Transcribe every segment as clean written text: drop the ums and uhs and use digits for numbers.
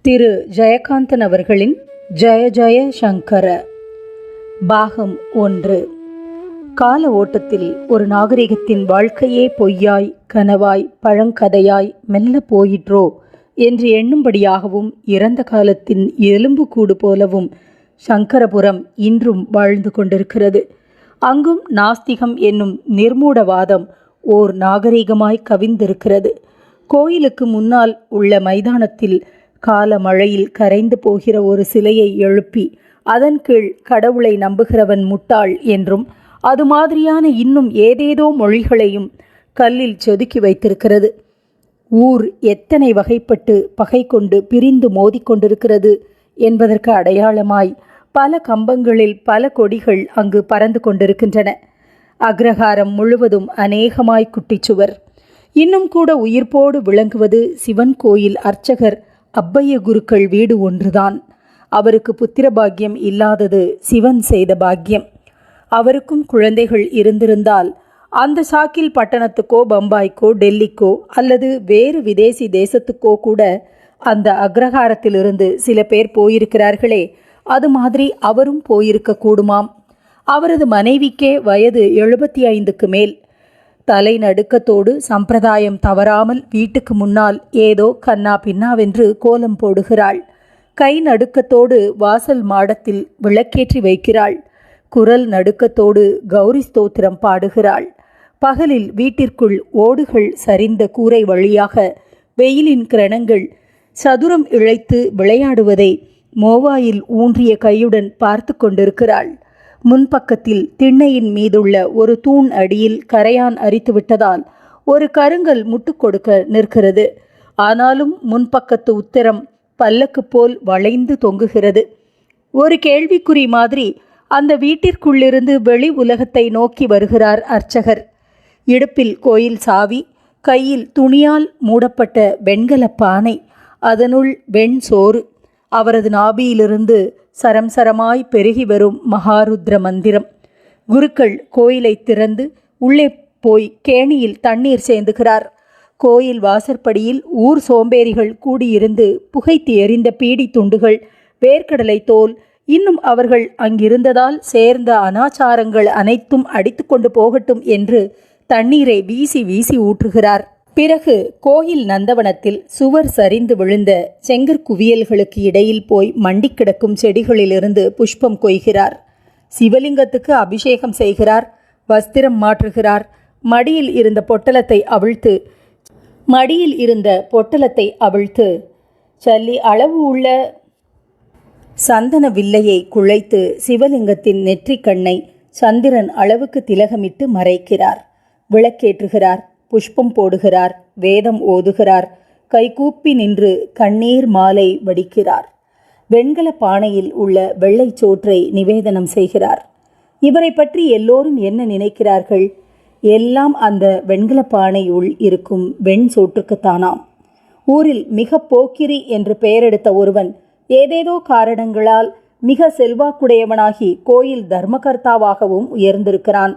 திரு ஜெயகாந்தன் அவர்களின் ஜெய ஜெய சங்கர பாகம் 1. கால ஓட்டத்தில் ஒரு நாகரிகத்தின் வாழ்க்கையே பொய்யாய் கனவாய் பழங்கதையாய் மெல்ல போயிற்றோ என்று எண்ணும்படியாகவும் இறந்த காலத்தின் எலும்புக்கூடு போலவும் சங்கரபுரம் இன்றும் வாழ்ந்து கொண்டிருக்கிறது. அங்கும் நாஸ்திகம் என்னும் நிர்மூடவாதம் ஓர் நாகரிகமாய் கவிந்திருக்கிறது. கோயிலுக்கு முன்னால் உள்ள மைதானத்தில் கால மழையில் கரைந்து போகிற ஒரு சிலையை எழுப்பி அதன் கீழ் கடவுளை நம்புகிறவன் முட்டாள் என்றும் அது மாதிரியான இன்னும் ஏதேதோ மொழிகளையும் கல்லில் செதுக்கி வைத்திருக்கிறது. ஊர் எத்தனை வகைப்பட்டு பகை கொண்டு பிரிந்து மோதிக்கொண்டிருக்கிறது என்பதற்கு அடையாளமாய் பல கம்பங்களில் பல கொடிகள் அங்கு பறந்து கொண்டிருக்கின்றன. அக்ரஹாரம் முழுவதும் அநேகமாய் குட்டிச்சுவர். இன்னும் கூட உயிர்ப்போடு விளங்குவது சிவன் கோயில் அர்ச்சகர் அப்பைய குருக்கள் வீடு ஒன்றுதான். அவருக்கு புத்திர பாக்கியம் இல்லாதது சிவன் செய்த பாக்கியம். அவருக்கும் குழந்தைகள் இருந்திருந்தால் அந்த சாக்கில் பட்டணத்துக்கோ பம்பாய்க்கோ டெல்லிக்கோ அல்லது வேறு விதேசி தேசத்துக்கோ கூட அந்த அக்ரஹாரத்திலிருந்து சில பேர் போயிருக்கிறார்களே, அது மாதிரி அவரும் போயிருக்க கூடுமாம். அவரது மனைவிக்கே வயது 75க்கு மேல். தலை நடுக்கத்தோடு சம்பிரதாயம் தவறாமல் வீட்டுக்கு முன்னால் ஏதோ கண்ணா பின்னாவென்று கோலம் போடுகிறாள். கை நடுக்கத்தோடு வாசல் மாடத்தில் விளக்கேற்றி வைக்கிறாள். குரல் நடுக்கத்தோடு கௌரி ஸ்தோத்திரம் பாடுகிறாள். பகலில் வீட்டிற்குள் ஓடுகள் சரிந்த கூரை வழியாக வெயிலின் கிரணங்கள் சதுரம் இழைத்து விளையாடுவதை மோவாயில் ஊன்றிய கையுடன் பார்த்து கொண்டிருக்கிறாள். முன்பக்கத்தில் திண்ணையின் மீதுள்ள ஒரு தூண் அடியில் கரையான் அரித்து விட்டதால் ஒரு கருங்கல் முட்டு கொடுக்க நிற்கிறது. ஆனாலும் முன்பக்கத்து உத்தரம் பல்லக்கு போல் வளைந்து தொங்குகிறது. ஒரு கேள்விக்குறி மாதிரி அந்த வீட்டிற்குள்ளிருந்து வெளி உலகத்தை நோக்கி வருகிறார் அர்ச்சகர். இடுப்பில் கோயில் சாவி, கையில் துணியால் மூடப்பட்ட வெண்கல பானை, அதனுள் வெண் சோறு. அவரது நாபியிலிருந்து சரம் சரமாய் பெருகி வரும் மகாருத்ர மந்திரம். குருக்கள் கோயிலை திறந்து உள்ளே போய் கேணியில் தண்ணீர் சேந்துகிறார். கோயில் வாசற்படியில் ஊர் சோம்பேறிகள் கூடியிருந்து புகைத்து எறிந்த பீடி துண்டுகள், வேர்க்கடலை தோல், இன்னும் அவர்கள் அங்கிருந்ததால் சேர்ந்த அனாச்சாரங்கள் அனைத்தும் அடித்து கொண்டு போகட்டும் என்று தண்ணீரை வீசி வீசி ஊற்றுகிறார். பிறகு கோயில் நந்தவனத்தில் சுவர் சரிந்து விழுந்த செங்கற்குவியல்களுக்கு இடையில் போய் மண்டி கிடக்கும் செடிகளிலிருந்து புஷ்பம் கொய்கிறார். சிவலிங்கத்துக்கு அபிஷேகம் செய்கிறார். வஸ்திரம் மாற்றுகிறார். மடியில் இருந்த பொட்டலத்தை அவிழ்த்து சல்லி அளவு உள்ள சந்தன வில்லையை குழைத்து சிவலிங்கத்தின் நெற்றிக்கண்ணை சந்திரன் அளவுக்கு திலகமிட்டு மறைக்கிறார். விளக்கேற்றுகிறார். புஷ்பம் போடுகிறார். வேதம் ஓதுகிறார். கைகூப்பி நின்று கண்ணீர் மாலை வடிக்கிறார். வெண்கல பானையில் உள்ள வெள்ளை சோற்றை நிவேதனம் செய்கிறார். இவரை பற்றி எல்லோரும் என்ன நினைக்கிறார்கள்? எல்லாம் அந்த வெண்கல பானையுள் இருக்கும் வெண் சோற்றுக்குத்தானாம். ஊரில் மிக போக்கிரி என்று பெயரெடுத்த ஒருவன் ஏதேதோ காரணங்களால் மிக செல்வாக்குடையவனாகி கோயில் தர்மகர்த்தாவாகவும் உயர்ந்திருக்கிறான்.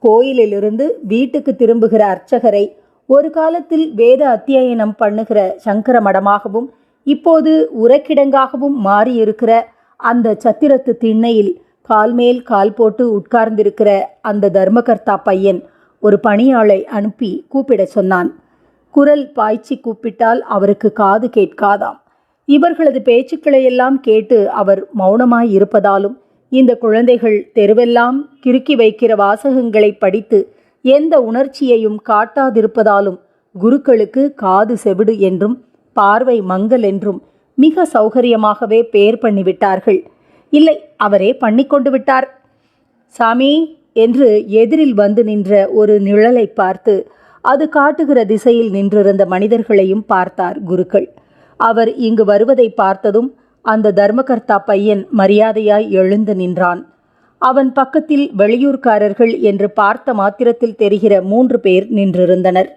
கோயிலிலிருந்து வீட்டுக்கு திரும்புகிற அர்ச்சகரை ஒரு காலத்தில் வேத அத்தியனம் பண்ணுகிற சங்கர மடமாகவும் இப்போது உரக்கிடங்காகவும் மாறியிருக்கிற அந்த சத்திரத்து திண்ணையில் கால் மேல் கால் போட்டு உட்கார்ந்திருக்கிற அந்த தர்மகர்த்தா பையன் ஒரு பணியாளை அனுப்பி கூப்பிட சொன்னான். குரல் பாய்ச்சி கூப்பிட்டால் அவருக்கு காது கேட்காதாம். இவர்களது பேச்சுக்களையெல்லாம் கேட்டு அவர் மௌனமாய் இருப்பதாலும் இந்த குழந்தைகள் தெருவெல்லாம் கிறுக்கி வைக்கிற வாசகங்களை படித்து எந்த உணர்ச்சியையும் காட்டாதிருப்பதாலும் குருக்களுக்கு காது செவிடு என்றும் பார்வை மங்கல் என்றும் மிக சௌகரியமாகவே பெயர் பண்ணிவிட்டார்கள். இல்லை, அவரே பண்ணிக்கொண்டு விட்டார். சாமி என்று எதிரில் வந்து நின்ற ஒரு நிழலை பார்த்து அது காட்டுகிற திசையில் நின்றிருந்த மனிதர்களையும் பார்த்தார் குருக்கள். அவர் இங்கு வருவதை பார்த்ததும் அந்த தர்மகர்த்தா பையன் மரியாதையாய் எழுந்து நின்றான். அவன் பக்கத்தில் வெளியூர்காரர்கள் என்று பார்த்த மாத்திரத்தில் தெரிகிற 3 பேர் நின்றிருந்தனர்.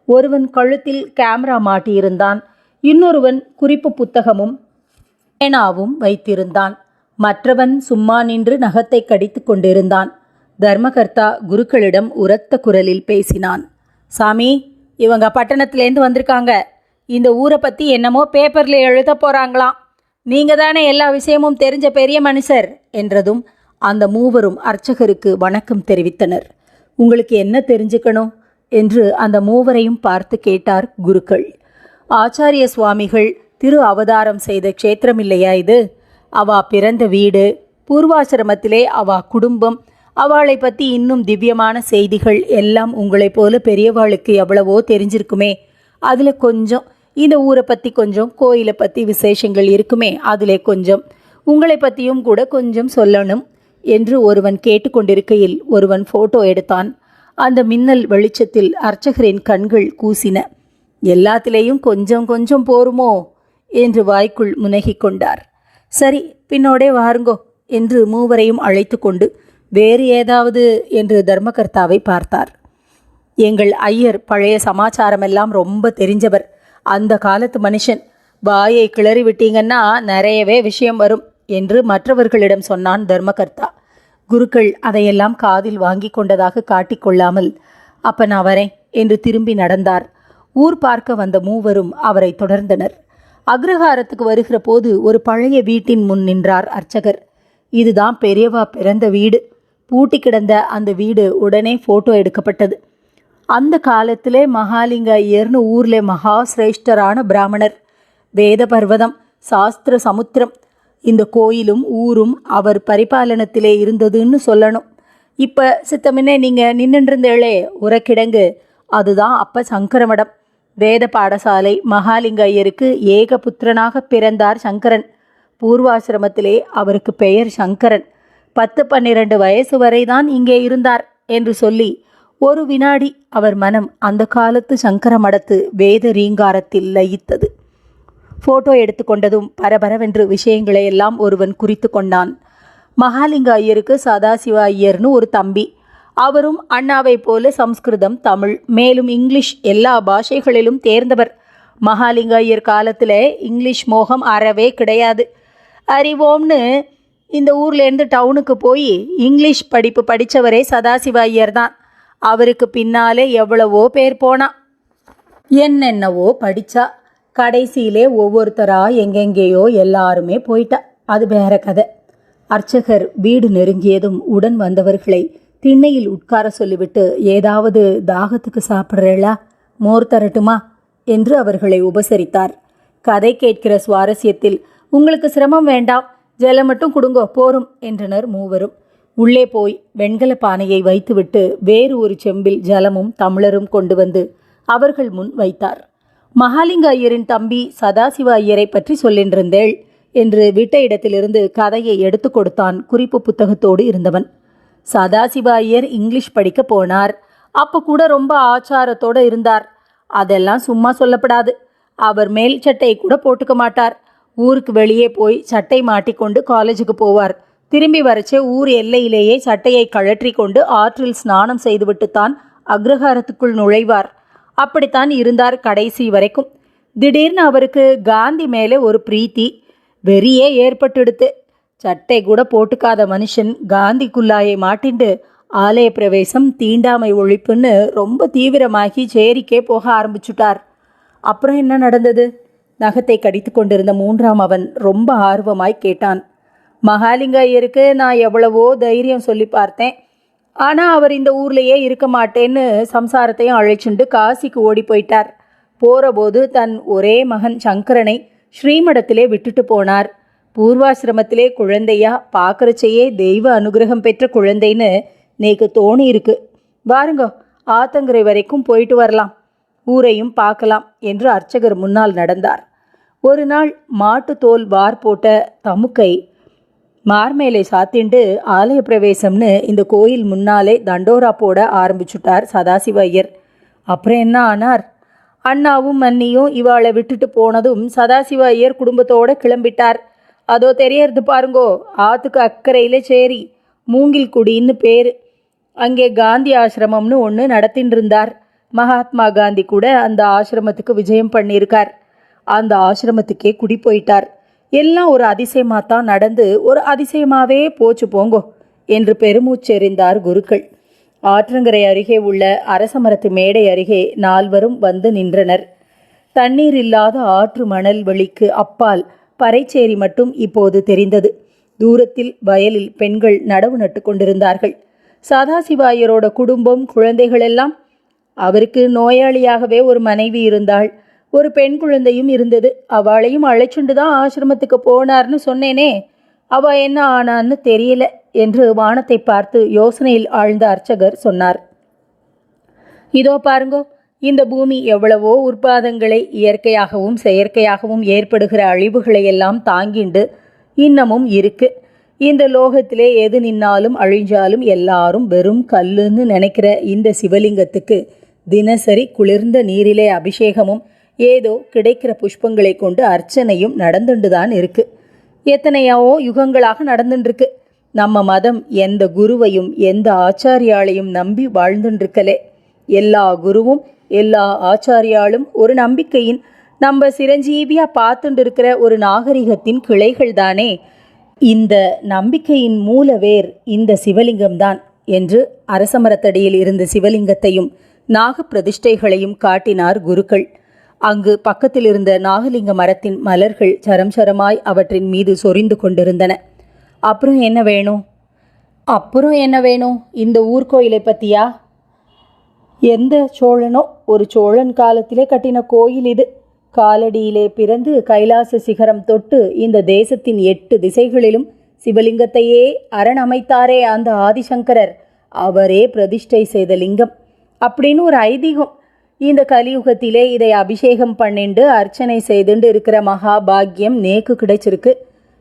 ஒருவன் கழுத்தில் கேமரா மாட்டியிருந்தான். இன்னொருவன் குறிப்பு புத்தகமும் பேனாவும் வைத்திருந்தான். மற்றவன் சும்மா நின்று நகத்தை கடித்து கொண்டிருந்தான். தர்மகர்த்தா குருக்களிடம் உரத்த குரலில் பேசினான். சாமி, இவங்க பட்டணத்திலேருந்து வந்திருக்காங்க. இந்த ஊரை பற்றி என்னமோ பேப்பரில் எழுத போகிறாங்களாம். நீங்கள் தானே எல்லா விஷயமும் தெரிஞ்ச பெரிய மனுஷர் என்றதும் அந்த மூவரும் அர்ச்சகருக்கு வணக்கம் தெரிவித்தனர். உங்களுக்கு என்ன தெரிஞ்சுக்கணும் என்று அந்த மூவரையும் பார்த்து கேட்டார் குருக்கள். ஆச்சாரிய சுவாமிகள் திரு அவதாரம் செய்த க்ஷேத்திரம் இல்லையா இது? அவா பிறந்த வீடு, பூர்வாசிரமத்திலே அவா குடும்பம், அவளை பற்றி இன்னும் திவ்யமான செய்திகள் எல்லாம் உங்களைப் போல பெரியவாளுக்கு எவ்வளவோ தெரிஞ்சிருக்குமே. அதில் கொஞ்சம் இந்த ஊரை பற்றி கொஞ்சம், கோயிலை பற்றி விசேஷங்கள் இருக்குமே அதில் கொஞ்சம், உங்களை பற்றியும் கூட கொஞ்சம் சொல்லணும் என்று ஒருவன் கேட்டுக்கொண்டிருக்கையில் ஒருவன் ஃபோட்டோ எடுத்தான். அந்த மின்னல் வெளிச்சத்தில் அர்ச்சகரின் கண்கள் கூசின. எல்லாத்திலேயும் கொஞ்சம் கொஞ்சம் போருமோ என்று வாய்க்குள் முனகி கொண்டார். சரி, பின்னோடே வாருங்கோ என்று மூவரையும் அழைத்து கொண்டு வேறு ஏதாவது என்று தர்மகர்த்தாவை பார்த்தார். எங்கள் ஐயர் பழைய சமாச்சாரமெல்லாம் ரொம்ப தெரிஞ்சவர், அந்த காலத்து மனுஷன். வாயை கிளறி விட்டீங்கன்னா நிறையவே விஷயம் வரும் என்று மற்றவர்களிடம் சொன்னான் தர்மகர்த்தா. குருக்கள் அதையெல்லாம் காதில் வாங்கி கொண்டதாக காட்டிக்கொள்ளாமல், அப்ப நான் வரேன் என்று திரும்பி நடந்தார். ஊர் பார்க்க வந்த மூவரும் அவரை தொடர்ந்தனர். அக்ரஹாரத்துக்கு வருகிற போது ஒரு பழைய வீட்டின் முன் நின்றார் அர்ச்சகர். இதுதான் பெரியவா பிறந்த வீடு. பூட்டி கிடந்த அந்த வீடு உடனே ஃபோட்டோ எடுக்கப்பட்டது. அந்த காலத்திலே மகாலிங்க ஐயர்னு ஊரில் மகா சிரேஷ்டரான பிராமணர். வேத பர்வதம், சாஸ்திர சமுத்திரம். இந்த கோயிலும் ஊரும் அவர் பரிபாலனத்திலே இருந்ததுன்னு சொல்லணும். இப்போ சித்தமின்னே நீங்கள் நின்றுருந்தேளே உரக்கிடங்கு, அதுதான் அப்போ சங்கரமடம். வேத பாடசாலை. மகாலிங்க ஐயருக்கு ஏக புத்திரனாக பிறந்தார் சங்கரன். பூர்வாசிரமத்திலே அவருக்கு பெயர் சங்கரன். 10-12 வயசு வரைதான் இங்கே இருந்தார் என்று சொல்லி ஒரு வினாடி அவர் மனம் அந்த காலத்து சங்கர மடத்து வேத ரீங்காரத்தில் லயித்தது. ஃபோட்டோ எடுத்துக்கொண்டதும் பரபரவென்று விஷயங்களை எல்லாம் ஒருவன் குறித்து கொண்டான். மகாலிங்க ஐயருக்கு சதாசிவ ஐயர்னு ஒரு தம்பி. அவரும் அண்ணாவை போல சம்ஸ்கிருதம், தமிழ், மேலும் இங்கிலீஷ் எல்லா பாஷைகளிலும் தேர்ந்தவர். மகாலிங்க ஐயர் காலத்தில் இங்கிலீஷ் மோகம் அறவே கிடையாது. அறிவோம்னு இந்த ஊர்லேருந்து டவுனுக்கு போய் இங்கிலீஷ் படிப்பு படித்தவரே சதாசிவ ஐயர் தான். அவருக்கு பின்னாலே எவ்வளவோ பேர் போனா, என்னென்னவோ படித்தா. கடைசியிலே ஒவ்வொருத்தரா எங்கெங்கேயோ எல்லாருமே போயிட்டா. அது வேற கதை. அர்ச்சகர் வீடு நெருங்கியதும் உடன் வந்தவர்களை திண்ணையில் உட்கார சொல்லிவிட்டு, ஏதாவது தாகத்துக்கு சாப்பிட்றேளா, மோர் தரட்டுமா என்று அவர்களை உபசரித்தார். கதை கேட்கிற சுவாரஸ்யத்தில், உங்களுக்கு சிரமம் வேண்டாம், ஜலம் மட்டும் கொடுங்கோ போரும் என்றனர் மூவரும். உள்ளே போய் வெண்கல பானையை வைத்துவிட்டு வேறு ஒரு செம்பில் ஜலமும் தமிழரும் கொண்டு வந்து அவர்கள் முன் வைத்தார். மகாலிங்க ஐயரின் தம்பி சதாசிவ ஐயரை பற்றி சொல்லின்றிருந்தேள் என்று விட்ட இடத்திலிருந்து கதையை எடுத்து கொடுத்தான் குறிப்பு புத்தகத்தோடு இருந்தவன். சதாசிவ ஐயர் இங்கிலீஷ் படிக்க போனார். அப்போ கூட ரொம்ப ஆச்சாரத்தோடு இருந்தார். அதெல்லாம் சும்மா சொல்லப்படாது. அவர் மேல் சட்டையை கூட போட்டுக்க மாட்டார். ஊருக்கு வெளியே போய் சட்டை மாட்டிக்கொண்டு காலேஜுக்கு போவார். திரும்பி வரச்சே ஊர் எல்லையிலேயே சட்டையை கழற்றி கொண்டு ஆற்றில் ஸ்நானம் செய்துவிட்டுத்தான் அக்ரஹாரத்துக்குள் நுழைவார். அப்படித்தான் இருந்தார் கடைசி வரைக்கும். திடீர்னு அவருக்கு காந்தி மேலே ஒரு பிரீத்தி, வெறியே ஏற்பட்டுடுத்து. சட்டை கூட போட்டுக்காத மனுஷன் காந்தி குல்லாயை மாட்டிண்டு ஆலய பிரவேசம், தீண்டாமை ஒழிப்புன்னு ரொம்ப தீவிரமாகி சேரிக்கே போக ஆரம்பிச்சுட்டார். அப்புறம் என்ன நடந்தது? நகத்தை கடித்து கொண்டிருந்த மூன்றாம் அவன் ரொம்ப ஆர்வமாய் கேட்டான். மகாலிங்க ஐயருக்கு நான் எவ்வளவோ தைரியம் சொல்லி பார்த்தேன். ஆனால் அவர் இந்த ஊர்லேயே இருக்க மாட்டேன்னு சம்சாரத்தையும் அழைச்சுண்டு காசிக்கு ஓடி போயிட்டார். போகிறபோது தன் ஒரே மகன் சங்கரனை ஸ்ரீமடத்திலே விட்டுட்டு போனார். பூர்வாசிரமத்திலே குழந்தையா பார்க்கறச்சையே தெய்வ அனுகிரகம் பெற்ற குழந்தைன்னு நேக்கு தோணி இருக்கு. வாருங்க, ஆத்தங்கரை வரைக்கும் போயிட்டு வரலாம், ஊரையும் பார்க்கலாம் என்று அர்ச்சகர் முன்னால் நடந்தார். ஒரு நாள் மாட்டு தோல் வார் போட்ட தமுக்கை மார்மேலே சாத்திண்டு ஆலய பிரவேசம்னு இந்த கோயில் முன்னாலே தண்டோரா போட ஆரம்பிச்சுட்டார் சதாசிவ ஐயர். அப்புறம் என்ன ஆனார்? அண்ணாவும் மன்னியும் இவாளை விட்டுட்டு போனதும் சதாசிவ ஐயர் குடும்பத்தோடு கிளம்பிட்டார். அதோ தெரியறது பாருங்கோ, ஆற்றுக்கு அக்கறையில் சேரி, மூங்கில் குடின்னு பேர். அங்கே காந்தி ஆசிரமம்னு ஒன்று நடத்தின்னு இருந்தார். மகாத்மா காந்தி கூட அந்த ஆசிரமத்துக்கு விஜயம் பண்ணியிருக்கார். அந்த ஆசிரமத்துக்கே குடி போயிட்டார். எல்லாம் ஒரு அதிசயமாகத்தான் நடந்து ஒரு அதிசயமாகவே போச்சு போங்கோ என்று பெருமூச்செறிந்தார் குருக்கள். ஆற்றங்கரை அருகே உள்ள அரசமரத்து மேடை அருகே நால்வரும் வந்து நின்றனர். தண்ணீர் இல்லாத ஆற்று மணல் வெளிக்கு அப்பால் பறைச்சேரி மட்டும் இப்போது தெரிந்தது. தூரத்தில் வயலில் பெண்கள் நடவு நட்டு கொண்டிருந்தார்கள். சதாசிவாயரோட குடும்பம், குழந்தைகள் எல்லாம். அவருக்கு நோயாளியாகவே ஒரு மனைவி இருந்தாள், ஒரு பெண் குழந்தையும் இருந்தது. அவளையும் அழைச்சுண்டு தான் ஆசிரமத்துக்கு போனார்னு சொன்னேனே, அவ என்ன ஆனான்னு தெரியல என்று வானத்தை பார்த்து யோசனையில் ஆழ்ந்த அர்ச்சகர் சொன்னார். இதோ பாருங்கோ, இந்த பூமி எவ்வளவோ உற்பாதங்களை, இயற்கையாகவும் செயற்கையாகவும் ஏற்படுகிற அழிவுகளை எல்லாம் தாங்கிண்டு இன்னமும் இருக்கு. இந்த லோகத்திலே எது நின்னாலும் அழிஞ்சாலும் எல்லாரும் வெறும் கல்லுன்னு நினைக்கிற இந்த சிவலிங்கத்துக்கு தினசரி குளிர்ந்த நீரிலே அபிஷேகமும் ஏதோ கிடைக்கிற புஷ்பங்களை கொண்டு அர்ச்சனையும் நடந்துண்டுதான் இருக்கு. எத்தனையோ யுகங்களாக நடந்துட்டுருக்கு. நம்ம மதம் எந்த குருவையும் எந்த ஆச்சாரியாலையும் நம்பி வாழ்ந்துட்டுருக்கலே. எல்லா குருவும் எல்லா ஆச்சாரியாலும் ஒரு நம்பிக்கையின் நம்ம சிரஞ்சீவியா பார்த்துட்டு இருக்கிற ஒரு நாகரிகத்தின் கிளைகள் தானே. இந்த நம்பிக்கையின் மூலவேர் இந்த சிவலிங்கம்தான் என்று அரசமரத்தடியில் இருந்த சிவலிங்கத்தையும் நாக பிரதிஷ்டைகளையும் காட்டினார் குருக்கள். அங்கு பக்கத்தில் இருந்த நாகலிங்க மரத்தின் மலர்கள் சரம் சரமாய் அவற்றின் மீது சொரிந்து கொண்டிருந்தன. அப்புறம் என்ன வேணும்? இந்த ஊர்கோயிலை பற்றியா? எந்த சோழனோ ஒரு சோழன் காலத்திலே கட்டின கோயில் இது. காலடியிலே பிறந்து கைலாச சிகரம் தொட்டு இந்த தேசத்தின் 8 திசைகளிலும் சிவலிங்கத்தையே அரண் அமைத்தாரே அந்த ஆதிசங்கரர், அவரே பிரதிஷ்டை செய்த லிங்கம் அப்படின்னு ஒரு ஐதீகம். இந்த கலியுகத்திலே இதை அபிஷேகம் பண்ணிண்டு அர்ச்சனை செய்துண்டு இருக்கிற மகாபாகியம் நேக்கு கிடைச்சிருக்கு.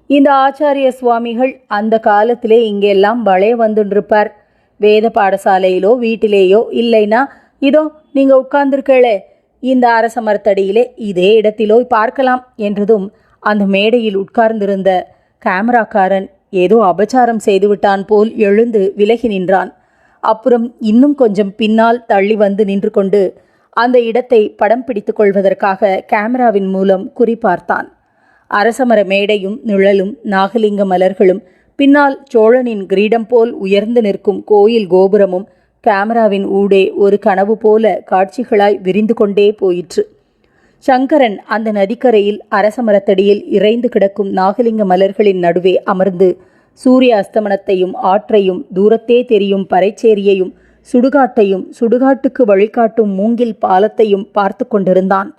இந்த ஆச்சாரிய சுவாமிகள் அந்த காலத்திலே இங்கெல்லாம் வளைய வந்துருப்பார். வேத பாடசாலையிலோ வீட்டிலேயோ, இல்லைன்னா இதோ நீங்கள் உட்கார்ந்துருக்கே இந்த அரச மரத்தடியிலே இதே இடத்திலோ பார்க்கலாம் என்றதும் அந்த மேடையில் உட்கார்ந்திருந்த கேமராக்காரன் ஏதோ அபச்சாரம் செய்துவிட்டான் போல் எழுந்து விலகி நின்றான். அப்புறம் இன்னும் கொஞ்சம் பின்னால் தள்ளி வந்து நின்று கொண்டு அந்த இடத்தை படம் பிடித்து கொள்வதற்காக கேமராவின் மூலம் குறிப்பார்த்தான். அரசமர மேடையும் நிழலும் நாகலிங்க மலர்களும் பின்னால் சோழனின் கிரீடம் போல் உயர்ந்து நிற்கும் கோயில் கோபுரமும் கேமராவின் ஊடே ஒரு கனவு போல காட்சிகளாய் விரிந்து கொண்டே போயிற்று. சங்கரன் அந்த நதிக்கரையில் அரசமரத்தடியில் இறைந்து கிடக்கும் நாகலிங்க மலர்களின் நடுவே அமர்ந்து சூரிய அஸ்தமனத்தையும் ஆற்றையும் தூரத்தே தெரியும் பறைச்சேரியையும் சுடுகாட்டையும் சுடுகாட்டுக்கு வழிகாட்டும் மூங்கில் பாலத்தையும் பார்த்து கொண்டிருந்தான்.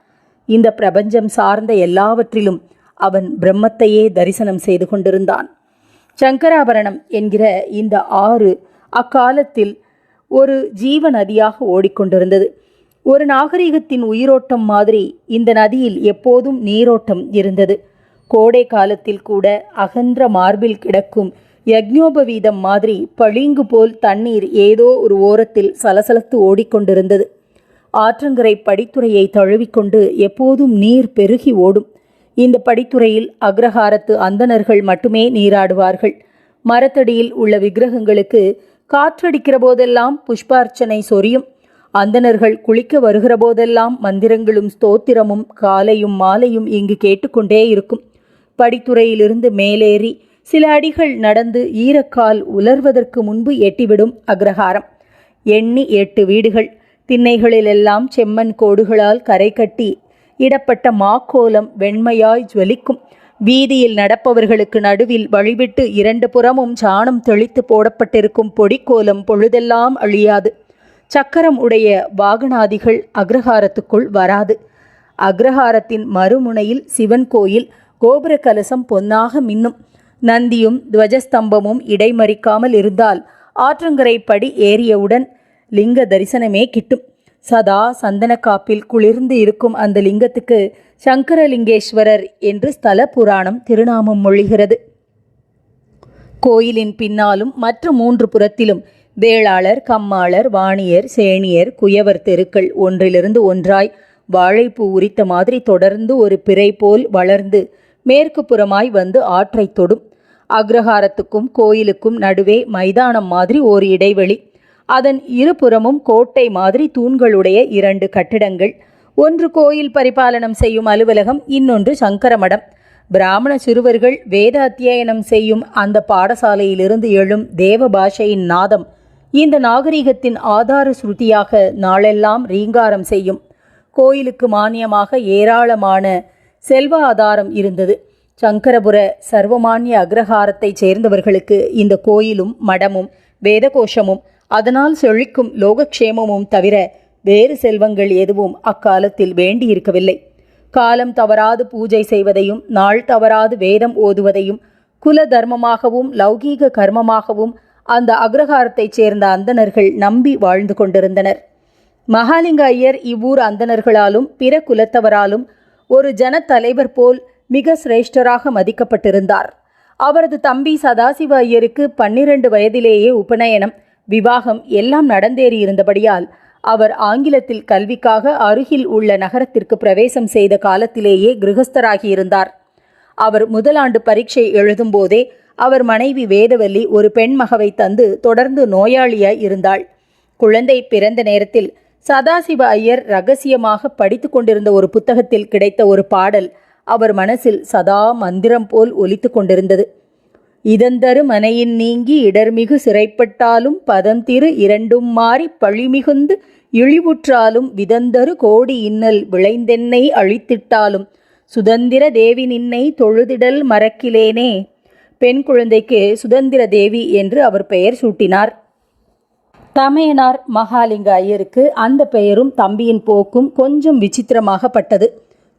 இந்த பிரபஞ்சம் சார்ந்த எல்லாவற்றிலும் அவன் பிரம்மத்தையே தரிசனம் செய்து கொண்டிருந்தான். சங்கராபரணம் என்கிற இந்த ஆறு அக்காலத்தில் ஒரு ஜீவ நதியாக ஓடிக்கொண்டிருந்தது. ஒரு நாகரிகத்தின் உயிரோட்டம் மாதிரி இந்த நதியில் எப்போதும் நீரோட்டம் இருந்தது. கோடை காலத்தில் கூட அகன்ற மார்பில் கிடக்கும் யக்ஞோபவீதம் மாதிரி பளிங்கு போல் தண்ணீர் ஏதோ ஒரு ஓரத்தில் சலசலத்து ஓடிக்கொண்டிருந்தது. ஆற்றங்கரை படித்துறையை தழுவிக்கொண்டு எப்போதும் நீர் பெருகி ஓடும். இந்த படித்துறையில் அக்ரஹாரத்து அந்தணர்கள் மட்டுமே நீராடுவார்கள். மரத்தடியில் உள்ள விக்கிரகங்களுக்கு காற்றடிக்கிற போதெல்லாம் புஷ்பார்ச்சனை சொரியும். அந்தணர்கள் குளிக்க வருகிற போதெல்லாம் மந்திரங்களும் ஸ்தோத்திரமும் காலையும் மாலையும் இங்கு கேட்டுக்கொண்டே இருக்கும். படித்துறையிலிருந்து மேலேறி சில அடிகள் நடந்து ஈரக்கால் உலர்வதற்கு முன்பு எட்டிவிடும் அக்ரஹாரம். எண்ணி 8 வீடுகள். திண்ணைகளிலெல்லாம் செம்மண் கோடுகளால் கரை கட்டி இடப்பட்ட மாக்கோலம் வெண்மையாய் ஜுவலிக்கும். வீதியில் நடப்பவர்களுக்கு நடுவில் வழிவிட்டு 2 புறமும் சாணம் தெளித்து போடப்பட்டிருக்கும் பொடிக்கோலம் பொழுதெல்லாம் அழியாது. சக்கரம் உடைய வாகனாதிகள் அக்ரஹாரத்துக்குள் வராது. அக்ரஹாரத்தின் மறுமுனையில் சிவன் கோயில் கோபுர கலசம் பொன்னாக மின்னும். நந்தியும் துவஜஸ்தம்பமும் இடைமறிக்காமல் இருந்தால் ஆற்றங்கரை படி ஏறியவுடன் லிங்க தரிசனமே கிட்டும். சதா சந்தனக்காப்பில் குளிர்ந்து இருக்கும் அந்த லிங்கத்துக்கு சங்கரலிங்கேஸ்வரர் என்று ஸ்தல புராணம் திருநாமம் மொழிகிறது. கோயிலின் பின்னாலும் மற்ற 3 புறத்திலும் வேளாளர், கம்மாளர், வாணியர், சேணியர், குயவர் தெருக்கள் ஒன்றிலிருந்து ஒன்றாய் வாழைப்பூ உரித்த மாதிரி தொடர்ந்து ஒரு பிறை போல் வளர்ந்து மேற்கு புறமாய் வந்து ஆற்றை தொடும். அக்ரஹாரத்துக்கும் கோயிலுக்கும் நடுவே மைதானம் மாதிரி ஓர் இடைவெளி. அதன் இருபுறமும் கோட்டை மாதிரி தூண்களுடைய 2 கட்டிடங்கள். ஒன்று கோயில் பரிபாலனம் செய்யும் அலுவலகம், இன்னொன்று சங்கரமடம். பிராமண சிறுவர்கள் வேத அத்தியனம் செய்யும் அந்த பாடசாலையிலிருந்து எழும் தேவ பாஷையின் நாதம் இந்த நாகரிகத்தின் ஆதார ஸ்ருதியாக நாளெல்லாம் ரீங்காரம் செய்யும். கோயிலுக்கு மானியமாக ஏராளமான செல்வ ஆதாரம் இருந்தது. சங்கரபுர சர்வமானிய அக்ரஹாரத்தைச் சேர்ந்தவர்களுக்கு இந்த கோயிலும் மடமும் வேதகோஷமும் அதனால் செழிக்கும் லோகக்ஷேமமும் தவிர வேறு செல்வங்கள் எதுவும் அக்காலத்தில் வேண்டியிருக்கவில்லை. காலம் தவறாது பூஜை செய்வதையும் நாள் தவறாது வேதம் ஓதுவதையும் குல தர்மமாகவும் லௌகீக கர்மமாகவும் அந்த அக்ரஹாரத்தைச் சேர்ந்த அந்தணர்கள் நம்பி வாழ்ந்து கொண்டிருந்தனர். மகாலிங்க ஐயர் இவ்வூர் அந்தணர்களாலும் பிற குலத்தவராலும் ஒரு ஜன தலைவர் போல் மிக சிரேஷ்டராக மதிக்கப்பட்டிருந்தார். அவரது தம்பி சதாசிவ ஐயருக்கு 12 வயதிலேயே உபநயனம், விவாகம் எல்லாம் நடந்தேறியிருந்தபடியால் அவர் ஆங்கிலத்தில் கல்விக்காக அருகில் உள்ள நகரத்திற்கு பிரவேசம் செய்த காலத்திலேயே கிருகஸ்தராகியிருந்தார். அவர் முதலாண்டு பரீட்சை எழுதும்போதே அவர் மனைவி வேதவல்லி ஒரு பெண் மகவை தந்து தொடர்ந்து நோயாளியாய் இருந்தாள். குழந்தை பிறந்த நேரத்தில் சதாசிவ ஐயர் ரகசியமாக படித்து கொண்டிருந்த ஒரு புத்தகத்தில் கிடைத்த ஒரு பாடல் அவர் மனசில் சதா மந்திரம் போல் ஒலித்து கொண்டிருந்தது. இதந்தரு மனையின் நீங்கி இடர்மிகு சிறைப்பட்டாலும் பதந்திரு இரண்டும் மாறி பழிமிகுந்து இழிவுற்றாலும் விதந்தரு கோடி இன்னல் விளைந்தென்னை அழித்திட்டாலும் சுதந்திர தேவி நின்னை தொழுதிடல் மறக்கிலேனே. பெண் குழந்தைக்கு சுதந்திர தேவி என்று அவர் பெயர் சூட்டினார். தமையனார் மகாலிங்க ஐயருக்கு அந்த பெயரும் தம்பியின் போக்கும் கொஞ்சம் விசித்திரமாகப்பட்டது.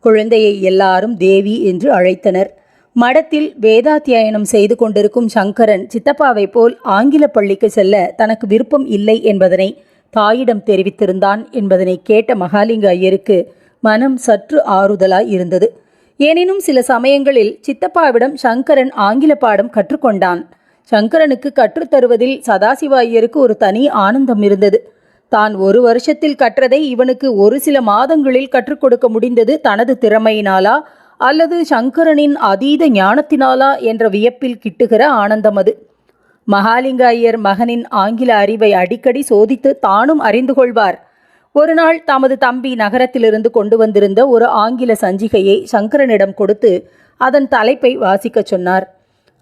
குழந்தையை எல்லாரும் தேவி என்று அழைத்தனர். மடத்தில் வேதாத்தியாயனம் செய்து கொண்டிருக்கும் சங்கரன் சித்தப்பாவை போல் ஆங்கில பள்ளிக்கு செல்ல தனக்கு விருப்பம் இல்லை என்பதனை தாயிடம் தெரிவித்திருந்தான் என்பதனை கேட்ட மகாலிங்க ஐயருக்கு மனம் சற்று ஆறுதலாய் இருந்தது. எனினும் சில சமயங்களில் சித்தப்பாவிடம் சங்கரன் ஆங்கில பாடம் கற்றுக்கொண்டான். சங்கரனுக்கு கற்றுத்தருவதில் சதாசிவ ஐயருக்கு ஒரு தனி ஆனந்தம் இருந்தது. தான் 1 வருஷத்தில் கற்றதை இவனுக்கு ஒரு சில மாதங்களில் கற்றுக் கொடுக்க முடிந்தது தனது திறமையினாலா அல்லது சங்கரனின் அதீத ஞானத்தினாலா என்ற வியப்பில் கிட்டுகிற ஆனந்தம் அது. மகாலிங்க ஐயர் மகனின் ஆங்கில அறிவை அடிக்கடி சோதித்து தானும் அறிந்து கொள்வார். ஒரு நாள் தமது தம்பி நகரத்திலிருந்து கொண்டு வந்திருந்த ஒரு ஆங்கில சஞ்சிகையை சங்கரனிடம் கொடுத்து அதன் தலைப்பை வாசிக்கச் சொன்னார்.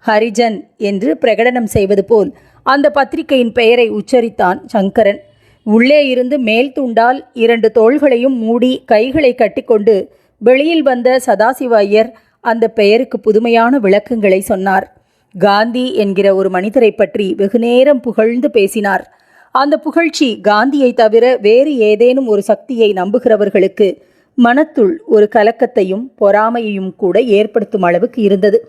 ஹரிஜன் என்று பிரகடனம் செய்வது போல் அந்த பத்திரிகையின் பெயரை உச்சரித்தான் சங்கரன். உள்ளே இருந்து மேல் துண்டால் 2 தோள்களையும் மூடி கைகளை கட்டிக்கொண்டு வெளியில் வந்த சதாசிவ ஐயர் அந்த பெயருக்கு புதுமையான விளக்கங்களை சொன்னார். காந்தி என்கிற ஒரு மனிதரை பற்றி வெகுநேரம் புகழ்ந்து பேசினார். அந்த புகழ்ச்சி காந்தியை தவிர வேறு ஏதேனும் ஒரு சக்தியை நம்புகிறவர்களுக்கு மனத்துள் ஒரு கலக்கத்தையும் பொறாமையையும் கூட ஏற்படுத்தும் அளவுக்கு இருந்தது.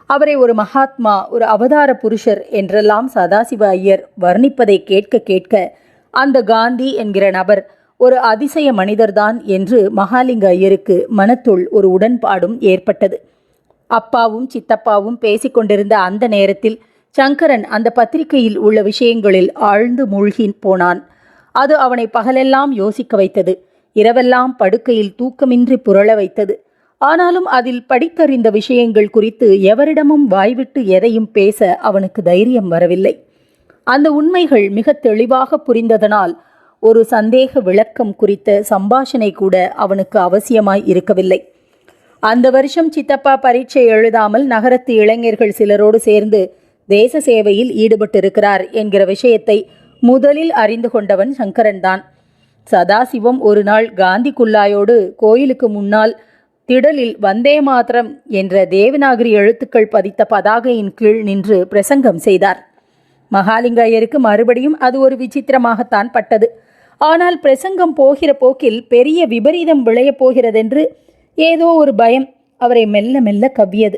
அவரை ஒரு மகாத்மா, ஒரு அவதார புருஷர் என்றெல்லாம் சதாசிவ ஐயர் வர்ணிப்பதை கேட்க கேட்க அந்த காந்தி என்கிற நபர் ஒரு அதிசய மனிதர்தான் என்று மகாலிங்க ஐயருக்கு மனத்துள் ஒரு உடன்பாடும் ஏற்பட்டது. அப்பாவும் சித்தப்பாவும் பேசிக்கொண்டிருந்த அந்த நேரத்தில் சங்கரன் அந்த பத்திரிகையில் உள்ள விஷயங்களில் ஆழ்ந்து மூழ்கி போனான். அது அவனை பகலெல்லாம் யோசிக்க வைத்தது. இரவெல்லாம் படுக்கையில் தூக்கமின்றி புரள வைத்தது. ஆனாலும் அதில் படித்தறிந்த விஷயங்கள் குறித்து எவரிடமும் வாய்விட்டு எதையும் பேச அவனுக்கு தைரியம் வரவில்லை. அந்த உண்மைகள் மிக தெளிவாக புரிந்ததனால் ஒரு சந்தேக விளக்கம் குறித்த சம்பாஷணை கூட அவனுக்கு அவசியமாய் இருக்கவில்லை. அந்த வருஷம் சித்தப்பா பரீட்சை எழுதாமல் நகரத்து இளைஞர்கள் சிலரோடு சேர்ந்து தேச சேவையில் ஈடுபட்டிருக்கிறார் என்கிற விஷயத்தை முதலில் அறிந்து கொண்டவன் சங்கரன்தான். சதாசிவம் ஒரு நாள் காந்தி குல்லாயோடு கோயிலுக்கு முன்னால் திடலில் வந்தே மாதரம் என்ற தேவநாகரி எழுத்துக்கள் பதித்த பதாகையின் கீழ் நின்று பிரசங்கம் செய்தார். மகாலிங்க ஐயருக்கு மறுபடியும் அது ஒரு விசித்திரமாகத்தான் பட்டது. ஆனால் பிரசங்கம் போகிற போக்கில் பெரிய விபரீதம் விளையப் போகிறதென்று ஏதோ ஒரு பயம் அவரை மெல்ல மெல்ல கவ்வியது.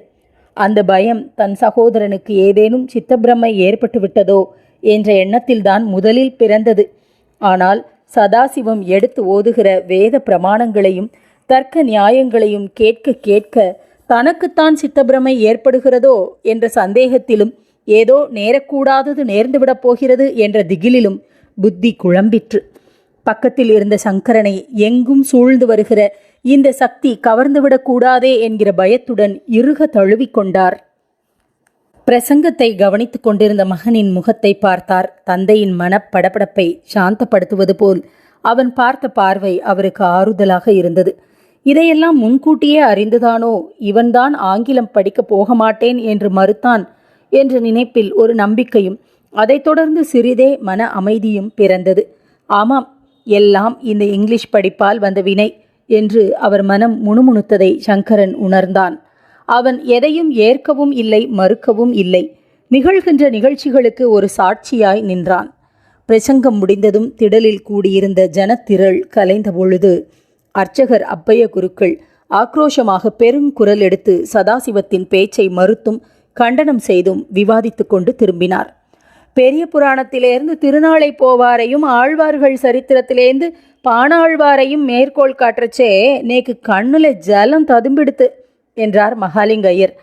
அந்த பயம் தன் சகோதரனுக்கு ஏதேனும் சித்தப்பிரமை ஏற்பட்டு விட்டதோ என்ற எண்ணத்தில்தான் முதலில் பிறந்தது. ஆனால் சதாசிவம் எடுத்து ஓதுகிற வேத பிரமாணங்களையும் தர்க்க நியாயங்களையும் கேட்க கேட்க தனக்குத்தான் சித்தப்பிரமை ஏற்படுகிறதோ என்ற சந்தேகத்திலும் ஏதோ நேரக்கூடாதது நேர்ந்துவிடப் போகிறது என்ற திகிலிலும் புத்தி குழம்பிற்று. பக்கத்தில் இருந்த சங்கரனை எங்கும் சூழ்ந்து வருகிற இந்த சக்தி கவர்ந்துவிடக்கூடாதே என்கிற பயத்துடன் இறுக தழுவிக்கொண்டார். பிரசங்கத்தை கவனித்துக் கொண்டிருந்த மகனின் முகத்தை பார்த்தார். தந்தையின் மனப்படப்படப்பை சாந்தப்படுத்துவது போல் அவன் பார்த்த பார்வை அவருக்கு ஆறுதலாக இருந்தது. இதையெல்லாம் முன்கூட்டியே அறிந்துதானோ இவன்தான் ஆங்கிலம் படிக்கப் போக மாட்டேன் என்று மறுத்தான் என்ற நினைப்பில் ஒரு நம்பிக்கையும் அதைத் தொடர்ந்து சிறிதே மன அமைதியும் பிறந்தது. ஆமாம், எல்லாம் இந்த இங்கிலீஷ் படிப்பால் வந்த வினை. என்று அவர் மனம் முணுமுணுத்ததை சங்கரன் உணர்ந்தான். அவன் எதையும் ஏற்கவும் இல்லை, மறுக்கவும் இல்லை. நிகழ்கின்ற நிகழ்ச்சிகளுக்கு ஒரு சாட்சியாய் நின்றான். பிரசங்கம் முடிந்ததும் திடலில் கூடியிருந்த ஜனத்திரள் கலைந்த பொழுது அர்ச்சகர் அப்பைய குருக்கள் ஆக்ரோஷமாக பெருங்குரல் எடுத்து சதாசிவத்தின் பேச்சை மறுத்தும் கண்டனம் செய்தும் விவாதித்து கொண்டு திரும்பினார். பெரிய புராணத்திலேருந்து திருநாளை போவாரையும் ஆழ்வார்கள் சரித்திரத்திலேருந்து பாணாழ்வாரையும் மேற்கோள் காட்டுறச்சே நேக்கு கண்ணுல ஜலம் ததும்பிடுத்து என்றார் மகாலிங்க ஐயர்.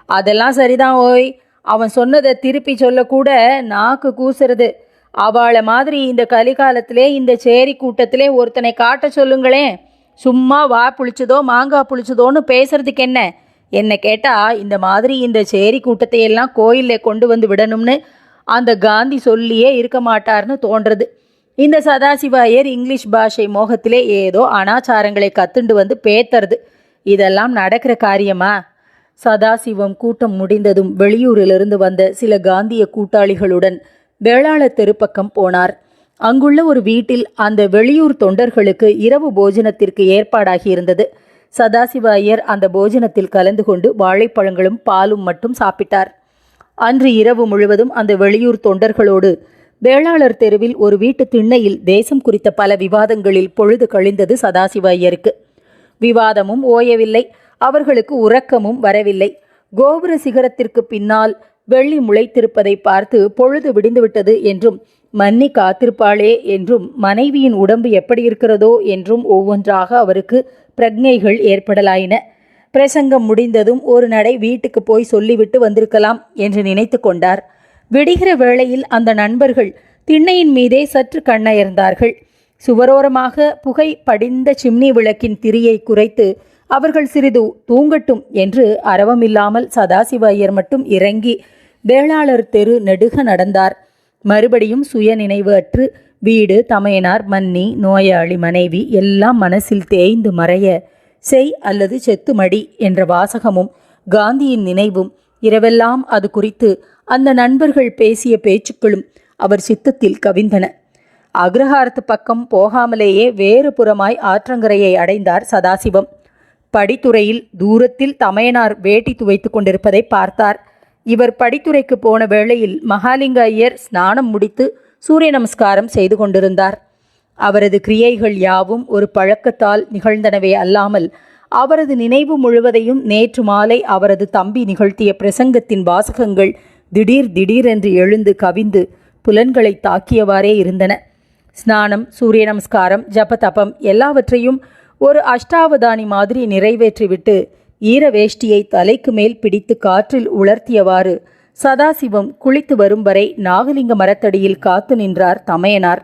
அதெல்லாம் சரிதான் ஓய், அவன் சொன்னதை திருப்பி சொல்லக்கூட நாக்கு கூசுறது. அவளை மாதிரி இந்த கலிகாலத்திலே இந்த சேரி கூட்டத்திலே ஒருத்தனை காட்ட சொல்லுங்களேன். சும்மா வா புளிச்சதோ மாங்காய் புளிச்சதோன்னு பேசுறதுக்கு என்ன? என்னை கேட்டால் இந்த மாதிரி இந்த சேரி கூட்டத்தையெல்லாம் கோயிலில் கொண்டு வந்து விடணும்னு அந்த காந்தி சொல்லியே இருக்க மாட்டார்னு தோன்றது. இந்த சதாசிவ ஐயர் இங்கிலீஷ் பாஷை மோகத்திலே ஏதோ அனாச்சாரங்களை கத்துண்டு வந்து பேத்துறது. இதெல்லாம் நடக்கிற காரியமா? சதாசிவம் கூட்டம் முடிந்ததும் வெளியூரிலிருந்து வந்த சில காந்திய கூட்டாளிகளுடன் வேளாளர் தெருப்பக்கம் போனார். அங்குள்ள ஒரு வீட்டில் அந்த வெளியூர் தொண்டர்களுக்கு இரவு போஜனத்திற்கு ஏற்பாடாகி இருந்தது. சதாசிவ ஐயர் அந்த போஜனத்தில் கலந்து கொண்டு வாழைப்பழங்களும் பாலும் மட்டும் சாப்பிட்டார். அன்று இரவு முழுவதும் அந்த வெளியூர் தொண்டர்களோடு வேளாளர் தெருவில் ஒரு வீட்டு திண்ணையில் தேசம் குறித்த பல விவாதங்களில் பொழுது கழிந்தது சதாசிவ ஐயருக்கு. விவாதமும் ஓயவில்லை, அவர்களுக்கு உறக்கமும் வரவில்லை. கோபுர சிகரத்திற்கு பின்னால் வெள்ளி முளைத்திருப்பதை பார்த்து பொழுது விடிந்துவிட்டது என்றும், மன்னி காத்திருப்பாளே என்றும், மனைவியின் உடம்பு எப்படி இருக்கிறதோ என்றும் ஒவ்வொன்றாக அவருக்கு பிரக்ஞைகள் ஏற்படலாயின. பிரசங்கம் முடிந்ததும் ஒரு நடை வீட்டுக்கு போய் சொல்லிவிட்டு வந்திருக்கலாம் என்று நினைத்து கொண்டார். விடுகிற வேளையில் அந்த நண்பர்கள் திண்ணையின் மீதே சற்று கண்ணயர்ந்தார்கள். சுவரோரமாக புகை படிந்த சிம்னி விளக்கின் திரியை குறைத்து அவர்கள் சிறிது தூங்கட்டும் என்று அரவமில்லாமல் சதாசிவ ஐயர் மட்டும் இறங்கி வேளாளர் தெரு நெடுக நடந்தார். மறுபடியும் சுய நினைவு அற்று வீடு, தமையனார், மன்னி, நோயாளி மனைவி எல்லாம் மனசில் தேய்ந்து மறைய செய் அல்லது செத்துமடி என்ற வாசகமும் காந்தியின் நினைவும் இரவெல்லாம் அது குறித்து அந்த நண்பர்கள் பேசிய பேச்சுக்களும் அவர் சித்தத்தில் கவிந்தன. அக்ரஹாரத்து பக்கம் போகாமலேயே வேறு புறமாய் ஆற்றங்கரையை அடைந்தார் சதாசிவம். படித்துறையில் தூரத்தில் தமையனார் வேட்டி துவைத்து கொண்டிருப்பதை பார்த்தார். இவர் படித்துறைக்கு போன வேளையில் மகாலிங்க ஐயர் ஸ்நானம் முடித்து சூரிய நமஸ்காரம் செய்து கொண்டிருந்தார். அவரது கிரியைகள் யாவும் ஒரு பழக்கத்தால் நிகழ்ந்தனவே அல்லாமல் அவரது நினைவு முழுவதையும் நேற்று மாலை அவரது தம்பி நிகழ்த்திய பிரசங்கத்தின் வாசகங்கள் திடீரென்று எழுந்து கவிந்து புலன்களை தாக்கியவாறே இருந்தன. ஸ்நானம், சூரிய நமஸ்காரம், ஜபதபம் எல்லாவற்றையும் ஒரு அஷ்டாவதானி மாதிரி நிறைவேற்றிவிட்டு ஈர வேஷ்டியை தலைக்கு மேல் பிடித்து காற்றில் உலர்த்தியவாறு சதாசிவம் குளித்து வரும் வரை நாகலிங்க மரத்தடியில் காத்து நின்றார் தமையனார்.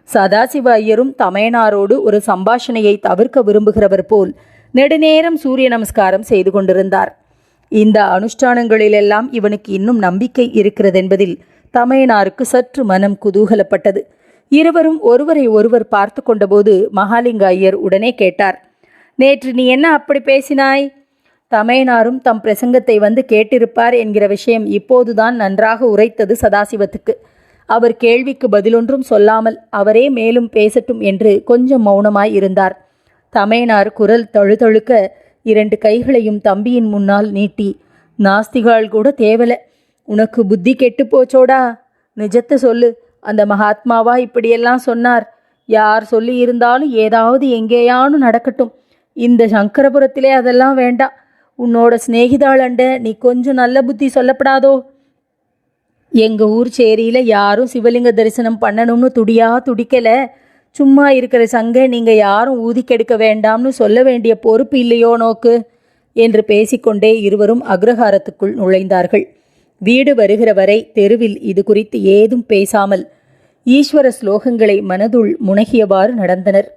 சதாசிவ ஐயரும் தமையனாரோடு ஒரு சம்பாஷணையை தவிர்க்க விரும்புகிறவர் போல் நெடுநேரம் சூரிய நமஸ்காரம் செய்து கொண்டிருந்தார். இந்த அனுஷ்டானங்களிலெல்லாம் இவனுக்கு இன்னும் நம்பிக்கை இருக்கிறதென்பதில் தமையனாருக்கு சற்று மனம் குதூகலப்பட்டது. இருவரும் ஒருவரை ஒருவர் பார்த்து கொண்டபோது மகாலிங்க ஐயர் உடனே கேட்டார், நேற்று நீ என்ன அப்படி பேசினாய்? தமையனாரும் தம் பிரசங்கத்தை வந்து கேட்டிருப்பார் என்கிற விஷயம் இப்போதுதான் நன்றாக உரைத்தது சதாசிவத்துக்கு. அவர் கேள்விக்கு பதிலொன்றும் சொல்லாமல் அவரே மேலும் பேசட்டும் என்று கொஞ்சம் மௌனமாய் இருந்தார். தமையனார் குரல் தழுதழுக்க 2 கைகளையும் தம்பியின் முன்னால் நீட்டி, நாஸ்திகால் கூட தேவல, உனக்கு புத்தி கெட்டு போச்சோடா, நிஜத்தை சொல்லு, அந்த மகாத்மாவா இப்படியெல்லாம் சொன்னார்? யார் சொல்லி இருந்தாலும் ஏதாவது எங்கேயானு நடக்கட்டும், இந்த சங்கரபுரத்திலே அதெல்லாம் வேண்டாம். உன்னோட சிநேகிதாளண்ட நீ கொஞ்சம் நல்ல புத்தி சொல்லப்படாதோ? எங்கள் ஊர் சேரியில் யாரும் சிவலிங்க தரிசனம் பண்ணணும்னு துடிக்கல. சும்மா இருக்கிற சங்க நீங்கள் யாரும் ஊதிக்கெடுக்க வேண்டாம்னு சொல்ல வேண்டிய பொறுப்பு இல்லையோ நோக்கு என்று பேசிக்கொண்டே இருவரும் அக்ரஹாரத்துக்குள் நுழைந்தார்கள். வீடு வருகிற வரை தெருவில் இது குறித்து ஏதும் பேசாமல் ஈஸ்வர ஸ்லோகங்களை மனதுள் முனகியவாறு நடந்தனர்.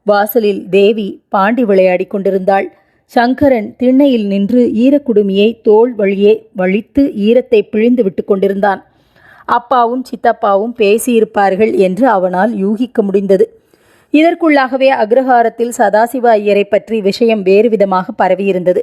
வாசலில் தேவி பாண்டி விளையாடி கொண்டிருந்தாள். சங்கரன் திண்ணையில் நின்று ஈரக்குடுமியை தோள் வழியே வலித்து ஈரத்தை பிழிந்து விட்டு கொண்டிருந்தான். அப்பாவும் சித்தப்பாவும் பேசியிருப்பார்கள் என்று அவனால் யூகிக்க முடிந்தது. இதற்குள்ளாகவே அக்ரஹாரத்தில் சதாசிவ ஐயரை பற்றி விஷயம் வேறு விதமாக பரவியிருந்தது.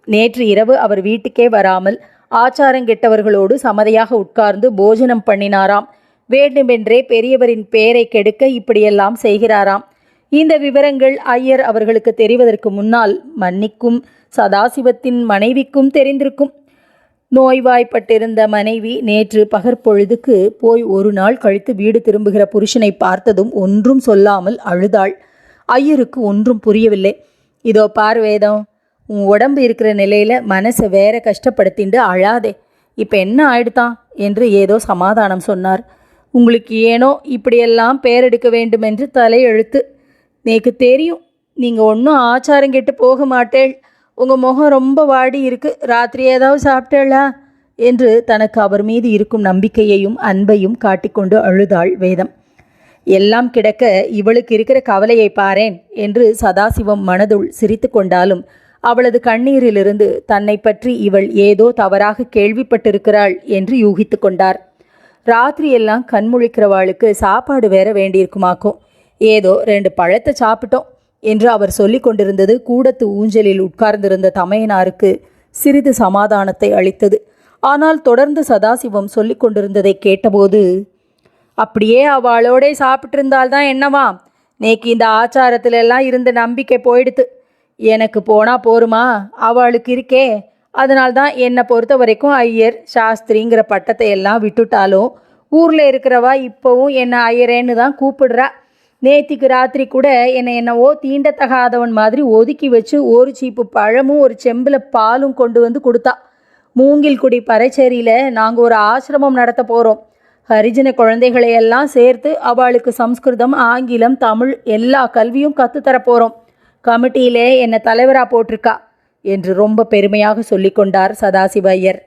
நேற்று இரவு அவர் வீட்டுக்கே வராமல் ஆச்சாரங்கெட்டவர்களோடு சமதையாக உட்கார்ந்து போஜனம் பண்ணினாராம். வேண்டுமென்றே பெரியவரின் பேரை கெடுக்க இப்படியெல்லாம் செய்கிறாராம். இந்த விவரங்கள் ஐயர் அவர்களுக்கு தெரிவதற்கு முன்னால் மன்னிக்கும் சதாசிவத்தின் மனைவிக்கும் தெரிந்திருக்கும். நோய்வாய்ப்பட்டிருந்த மனைவி நேற்று பகற்பொழுதுக்கு போய் ஒரு நாள் கழித்து வீடு திரும்புகிற புருஷனை பார்த்ததும் ஒன்றும் சொல்லாமல் அழுதாள். ஐயருக்கு ஒன்றும் புரியவில்லை. இதோ பார் வேதம், உன் உடம்பு இருக்கிற நிலையில் மனசை வேற கஷ்டப்படுத்திண்டு அழாதே, இப்போ என்ன ஆயிடுதான் என்று ஏதோ சமாதானம் சொன்னார். உங்களுக்கு ஏனோ இப்படியெல்லாம் பேரெடுக்க வேண்டுமென்று தலையெழுத்து. நேக்கு தெரியும், நீங்கள் ஒன்றும் ஆச்சாரம் கெட்டு போக மாட்டேள். உங்கள் முகம் ரொம்ப வாடி இருக்கு, ராத்திரி ஏதாவது சாப்பிட்டேளா என்று தனக்கு அவர் மீது இருக்கும் நம்பிக்கையையும் அன்பையும் காட்டிக்கொண்டு அழுதாள் வேதம். எல்லாம் கிடக்க இவளுக்கு இருக்கிற கவலையை பாரேன் என்று சதாசிவம் மனதுள் சிரித்து கொண்டாலும் அவளது கண்ணீரிலிருந்து தன்னை பற்றி இவள் ஏதோ தவறாக கேள்விப்பட்டிருக்கிறாள் என்று யூகித்து கொண்டார். ராத்திரியெல்லாம் கண்முழிக்கிறவாளுக்கு சாப்பாடு வேற வேண்டியிருக்குமாக்கும். ஏதோ 2 பழத்தை சாப்பிட்டோம் என்று அவர் சொல்லி கொண்டிருந்தது கூடத்து ஊஞ்சலில் உட்கார்ந்திருந்த தமையனாருக்கு சிறிது சமாதானத்தை அளித்தது. ஆனால் தொடர்ந்து சதாசிவம் சொல்லி கொண்டிருந்ததை கேட்டபோது, அப்படியே அவளோடே சாப்பிட்டிருந்தால்தான் என்னவா, நேக்கு இந்த ஆச்சாரத்திலெல்லாம் இருந்த நம்பிக்கை போயிடுத்து. எனக்கு போனா போருமா, அவளுக்கு இருக்கே. அதனால்தான் என்னை பொறுத்த வரைக்கும் ஐயர் சாஸ்திரிங்கிற பட்டத்தை எல்லாம் விட்டுட்டாலும் ஊரில் இருக்கிறவா இப்போவும் என்னை ஐயரேன்னு தான் கூப்பிடுறா. நேத்திக்கு ராத்திரி கூட என்னவோ தீண்டத்தகாதவன் மாதிரி ஒதுக்கி வச்சு ஒரு சீப்பு பழமும் ஒரு செம்பில் பாலும் கொண்டு வந்து கொடுத்தா. மூங்கில்குடி பறைச்சேரியில் நாங்கள் ஒரு ஆசிரமம் நடத்த போகிறோம். ஹரிஜன குழந்தைகளையெல்லாம் சேர்த்து அவளுக்கு சம்ஸ்கிருதம், ஆங்கிலம், தமிழ் எல்லா கல்வியும் கற்றுத்தரப்போகிறோம். கமிட்டியிலே என்னை தலைவராக போட்டிருக்கா என்று ரொம்ப பெருமையாக சொல்லிக்கொண்டார் சதாசிவ ஐயர்.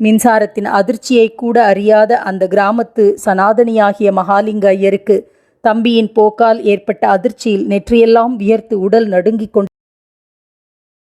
மின்சாரத்தின் அதிர்ச்சியை கூட அறியாத அந்த கிராமத்து சனாதனியாகிய மகாலிங்க ஐயருக்கு தம்பியின் போக்கால் ஏற்பட்ட அதிர்ச்சியில் நெற்றியெல்லாம் வியர்த்து உடல் நடுங்கிக் கொண்டு